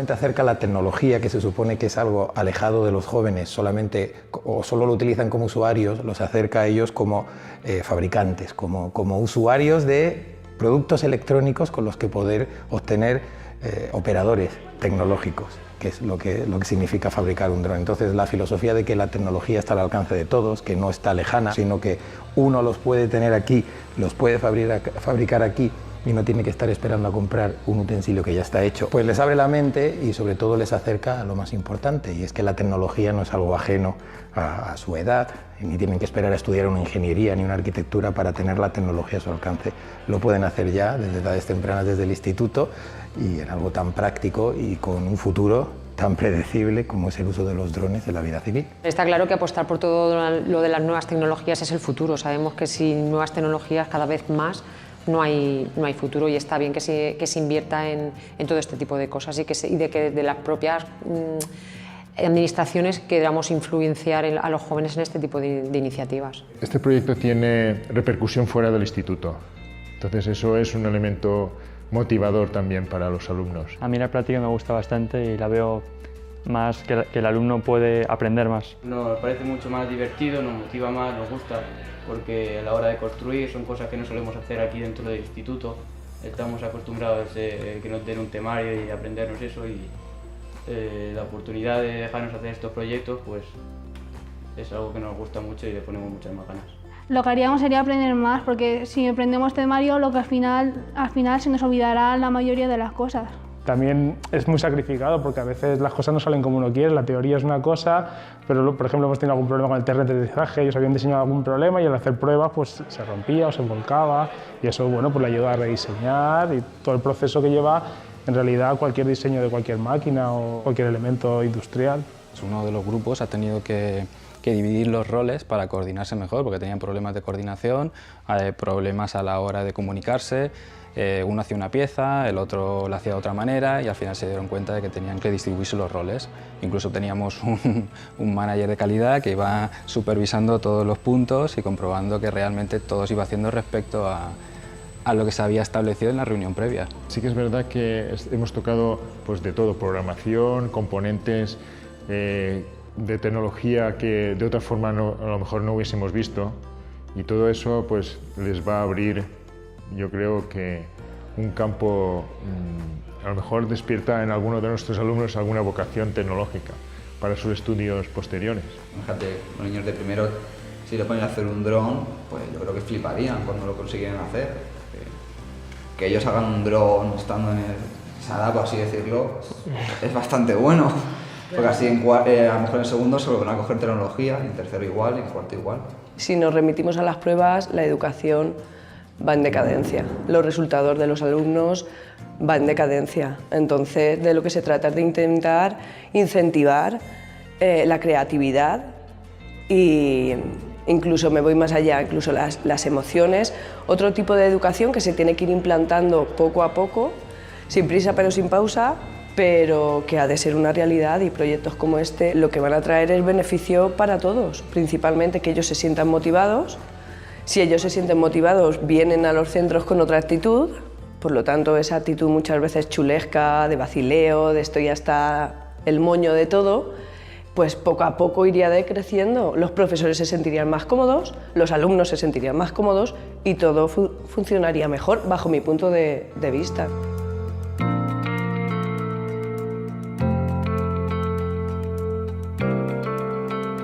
solamente acerca la tecnología, que se supone que es algo alejado de los jóvenes, solamente o solo lo utilizan como usuarios, los acerca a ellos como fabricantes, como usuarios de productos electrónicos con los que poder obtener operadores tecnológicos, que es lo que significa fabricar un dron. Entonces, la filosofía de que la tecnología está al alcance de todos, que no está lejana, sino que uno los puede tener aquí, los puede fabricar aquí y no tiene que estar esperando a comprar un utensilio que ya está hecho, pues les abre la mente y sobre todo les acerca a lo más importante, y es que la tecnología no es algo ajeno a su edad, ni tienen que esperar a estudiar una ingeniería ni una arquitectura para tener la tecnología a su alcance. Lo pueden hacer ya desde edades tempranas, desde el instituto, y en algo tan práctico y con un futuro tan predecible como es el uso de los drones en la vida civil. Está claro que apostar por todo lo de las nuevas tecnologías es el futuro. Sabemos que sin nuevas tecnologías cada vez más no hay futuro, y está bien que se invierta en todo este tipo de cosas y de que desde las propias administraciones queramos influenciar a los jóvenes en este tipo de iniciativas. Este proyecto tiene repercusión fuera del instituto, entonces eso es un elemento motivador también para los alumnos. A mí la práctica me gusta bastante y la veo más que el alumno puede aprender más. Nos parece mucho más divertido, nos motiva más, nos gusta, porque a la hora de construir son cosas que no solemos hacer aquí dentro del instituto. Estamos acostumbrados a que nos den un temario y aprendernos eso, y la oportunidad de dejarnos hacer estos proyectos pues es algo que nos gusta mucho y le ponemos muchas más ganas. Lo que haríamos sería aprender más, porque si aprendemos temario, lo que al final se nos olvidará la mayoría de las cosas. También es muy sacrificado porque a veces las cosas no salen como uno quiere, la teoría es una cosa, pero por ejemplo hemos tenido algún problema con el tren de aterrizaje, ellos habían diseñado algún problema y al hacer pruebas pues se rompía o se volcaba, y eso bueno, pues le ayuda a rediseñar, y todo el proceso que lleva en realidad cualquier diseño de cualquier máquina o cualquier elemento industrial. Uno de los grupos ha tenido que dividir los roles para coordinarse mejor, porque tenían problemas de coordinación, problemas a la hora de comunicarse. Uno hacía una pieza, el otro la hacía de otra manera, y al final se dieron cuenta de que tenían que distribuirse los roles. Incluso teníamos un manager de calidad que iba supervisando todos los puntos y comprobando que realmente todo se iba haciendo respecto a lo que se había establecido en la reunión previa. Sí que es verdad que hemos tocado pues, de todo, programación, componentes de tecnología que de otra forma a lo mejor no hubiésemos visto, y todo eso pues, les va a abrir, yo creo que un campo, a lo mejor despierta en alguno de nuestros alumnos alguna vocación tecnológica para sus estudios posteriores. Fíjate, los niños de primero, si le ponen a hacer un dron, pues yo creo que fliparían cuando lo consiguen hacer. Que ellos hagan un dron estando en el SADA, por así decirlo, es bastante bueno. Porque así a lo mejor en segundo se lo van a coger tecnología, en tercero igual, y en cuarto igual. Si nos remitimos a las pruebas, la educación va en decadencia. Los resultados de los alumnos van en decadencia. Entonces, de lo que se trata es de intentar incentivar la creatividad, y incluso me voy más allá, incluso las emociones. Otro tipo de educación que se tiene que ir implantando poco a poco, sin prisa pero sin pausa, pero que ha de ser una realidad, y proyectos como este lo que van a traer es beneficio para todos, principalmente que ellos se sientan motivados. Si ellos se sienten motivados, vienen a los centros con otra actitud, por lo tanto esa actitud muchas veces chulesca, de vacileo, de estoy hasta el moño de todo, pues poco a poco iría decreciendo. Los profesores se sentirían más cómodos, los alumnos se sentirían más cómodos y todo funcionaría mejor bajo mi punto de vista.